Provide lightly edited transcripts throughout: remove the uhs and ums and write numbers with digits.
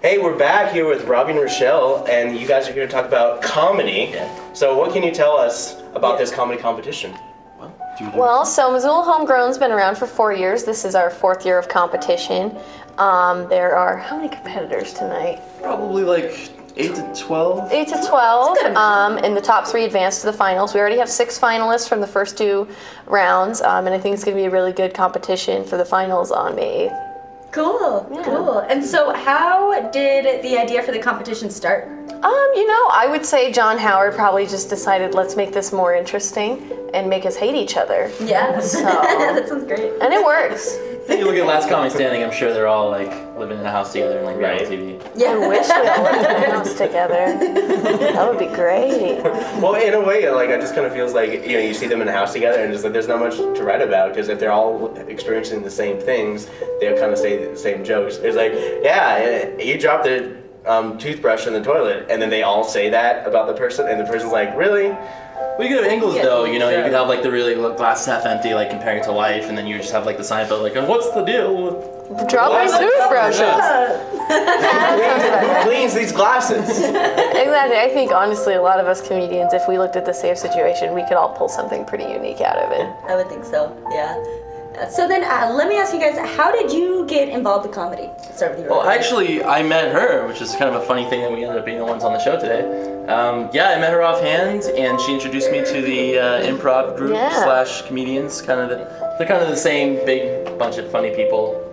Hey, we're back here with Robbie and Rochelle, and you guys are here to talk about comedy. Yeah. So what can you tell us about this comedy competition? Well, so Missoula Homegrown's been around for 4 years. This is our 4th year of competition. There are, how many competitors tonight? Probably like 8 to 12. 8 to 12, and the top 3 advance to the finals. We already have 6 finalists from the first 2 rounds, and I think it's going to be a really good competition for the finals on May 8th. Cool, cool. And so how did the idea for the competition start? I would say John Howard probably just decided, let's make this more interesting and make us hate each other. Yeah, So, that sounds great. and it works. You look at Last Comic Standing, I'm sure they're all like living in a house together and like reality TV. Yeah. I wish we all lived in a house together. That would be great. Well, in a way, like, it just kind of feels like, you see them in a house together and just like there's not much to write about, because if they're all experiencing the same things, they'll kind of say the same jokes. It's like, yeah, you dropped the toothbrush in the toilet, and then they all say that about the person, and the person's like, really? Well, you could have angles though, you could have like the really glass half empty, like comparing it to life, and then you just have like the Seinfeld, like, what's the deal with Drop my toothbrushes. Who cleans these glasses? Exactly. I think honestly, a lot of us comedians, if we looked at the same situation, we could all pull something pretty unique out of it. I would think so, yeah. So then, let me ask you guys, how did you get involved with comedy? Let's start with you. Well, actually, I met her, which is kind of a funny thing that we ended up being the ones on the show today. I met her offhand, and she introduced me to the improv group / comedians. They're kind of the same big bunch of funny people.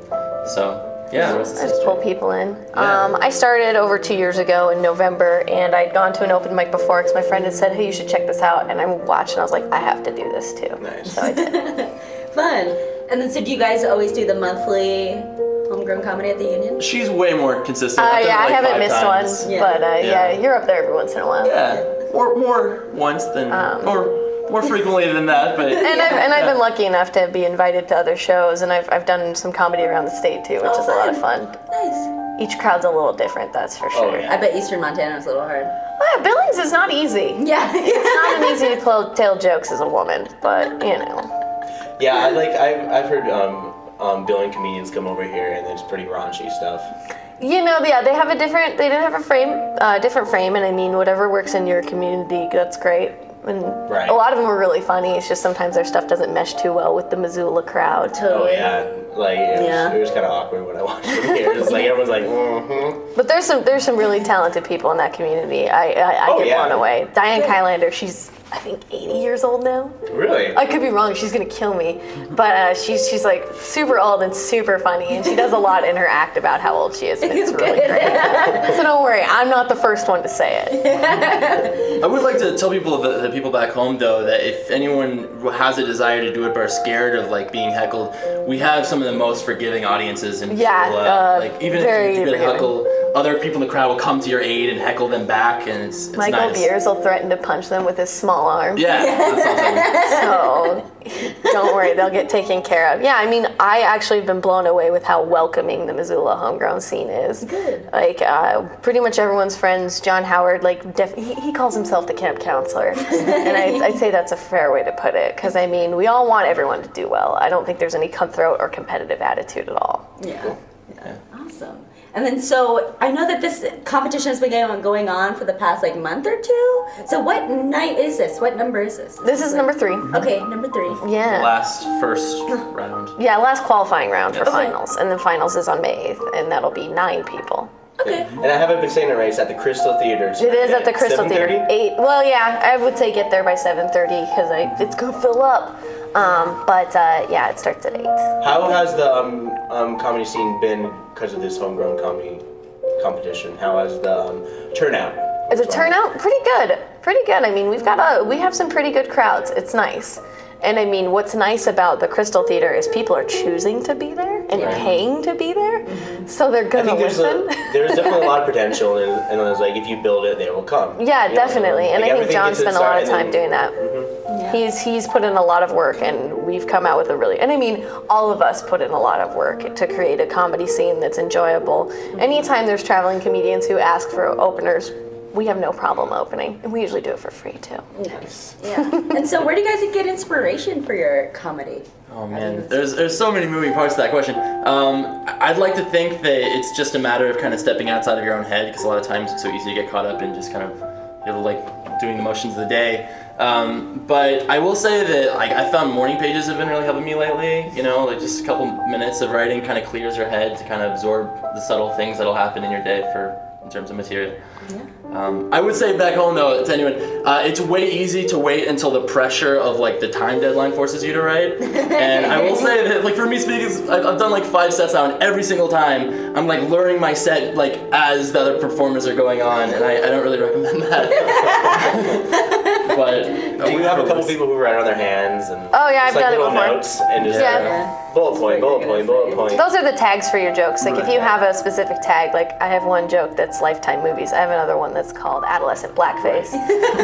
So, yeah. I just pull people in. I started over 2 years ago in November, and I'd gone to an open mic before because my friend had said, hey, you should check this out. And I watched, and I was like, I have to do this too. Nice. So I did. Fun. And then, so do you guys always do the monthly Homegrown Comedy at the Union? She's way more consistent. I've done it I like haven't 5 missed times. one, but you're up there every once in a while. Yeah, or more once than, or more frequently than that, but. I've been lucky enough to be invited to other shows, and I've done some comedy around the state too, which is a lot of fun. Nice. Each crowd's a little different, that's for sure. Oh, yeah. I bet Eastern Montana was a little hard. Well, Billings is not easy. Yeah. It's not an easy to tell jokes as a woman, but Yeah, I've heard billing comedians come over here, and it's pretty raunchy stuff. they have a different frame, and I mean, whatever works in your community, that's great. And Right. a lot of them are really funny. It's just sometimes their stuff doesn't mesh too well with the Missoula crowd. Oh yeah, like it was kind of awkward when I watched it here. It's like everyone's like, But there's some really talented people in that community. I get blown away. Diane Kylander, she's I think 80 years old now. Really? I could be wrong. She's gonna kill me, but she's like super old and super funny, and she does a lot in her act about how old she is, and it's really great. So don't worry, I'm not the first one to say it. I would like to tell people, the people back home though, that if anyone has a desire to do it but are scared of like being heckled, we have some of the most forgiving audiences in Missoula. Like even if you get heckled, other people in the crowd will come to your aid and heckle them back, and it's Michael nice. Beers will threaten to punch them with his small arm. Yeah, that's awesome. So don't worry, they'll get taken care of. Yeah, I mean, I actually have been blown away with how welcoming the Missoula homegrown scene is. Good. Like, pretty much everyone's friends. John Howard, like, he calls himself the camp counselor. And I'd say that's a fair way to put it. Because, I mean, we all want everyone to do well. I don't think there's any cutthroat or competitive attitude at all. Yeah. Awesome. And then, so I know that this competition has been going on for the past month or two. So what night is this? What number is this? This is number 3. Okay, number 3. Yeah. First round. Yeah, last qualifying round for finals. And then finals is on May 8th, and that'll be 9 people. Okay. And I haven't been saying it right. It's at the Crystal Theater. It is at the Crystal Theater. 7:30? Well, yeah, I would say get there by 7:30 because it's gonna fill up. Yeah, it starts at 8. How has the comedy scene been because of this homegrown comedy competition? How has the turnout? Is the turnout pretty good? Pretty good. I mean, we have some pretty good crowds. It's nice. And I mean, what's nice about the Crystal Theater is people are choosing to be there and paying to be there, so they're gonna listen. There's definitely a lot of potential, and it's like if you build it, they will come. Yeah, definitely. And I think John gets to spent a start lot of time doing that. He's put in a lot of work, and we've come out with and I mean, all of us put in a lot of work to create a comedy scene that's enjoyable. Anytime there's traveling comedians who ask for openers, we have no problem opening, and we usually do it for free too. Nice. Yeah. And so where do you guys get inspiration for your comedy? Oh man, there's so many moving parts to that question. I'd like to think that it's just a matter of kind of stepping outside of your own head, because a lot of times it's so easy to get caught up in just kind of, you know, like doing the motions of the day. But I will say that like I found morning pages have been really helping me lately. You know, like just a couple minutes of writing kind of clears your head to kind of absorb the subtle things that'll happen in your day in terms of material. Yeah. I would say back home though to anyone, it's way easy to wait until the pressure of like the time deadline forces you to write. And I will say that like for me speaking, I've done like 5 sets now, and every single time I'm like learning my set like as the other performers are going on, and I don't really recommend that. But We have a couple people who write on their hands and Oh, yeah, just, I've like, done it little before. notes and just Yeah. bullet point, bullet point, bullet point. Those are the tags for your jokes. Like if you have a specific tag, like I have one joke that's Lifetime movies. I have another one that's called adolescent blackface.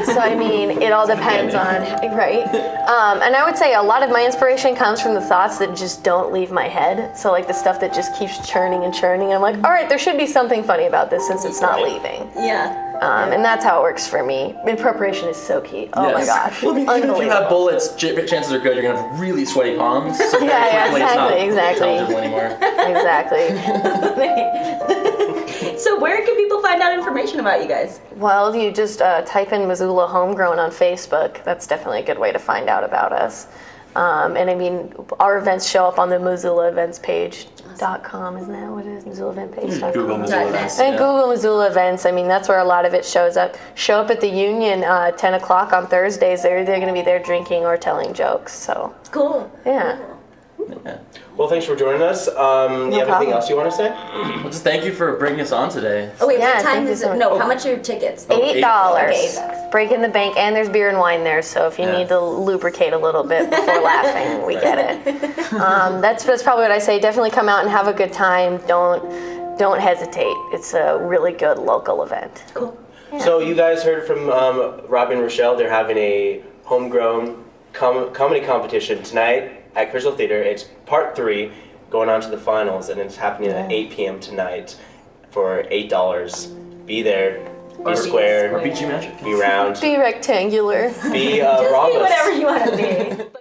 So I mean, it all depends on, right? And I would say a lot of my inspiration comes from the thoughts that just don't leave my head. So like the stuff that just keeps churning and churning. And I'm like, all right, there should be something funny about this since it's not leaving. Yeah. And that's how it works for me. And preparation is so key. Oh my gosh. Well, I mean, even if you have bullets, chances are good you're gonna have really sweaty palms. So Yeah, hopefully it's not exactly. intelligible anymore. Exactly. So where can people find out information about you guys? Well, you just type in Missoula Homegrown on Facebook. That's definitely a good way to find out about us. And I mean, our events show up on the Missoula events page.com. Isn't that what it is? Missoula event page.com. Google Missoula events. And Google Missoula events. I mean, that's where a lot of it shows up. Show up at the Union 10 o'clock on Thursdays. They're going to be there drinking or telling jokes. So, Cool. yeah. Yeah. Well, thanks for joining us. Do you have anything problem. else you want to say? Well, just thank you for bringing us on today. Oh wait, Yeah, what time thank you is so it? much. No, how much are your tickets? $8. Okay, $8. Breaking the bank, and there's beer and wine there. So if you Yeah. need to lubricate a little bit before laughing, we get it. That's probably what I say. Definitely come out and have a good time. Don't hesitate. It's a really good local event. Cool. So you guys heard from Robbie and Rochelle. They're having a homegrown comedy competition tonight at Crystal Theater. It's part 3, going on to the finals, and it's happening at 8 p.m. tonight for $8. Be there, be square, Or BG Magic. be round, Be rectangular. be Just be rhombus. whatever you want to be.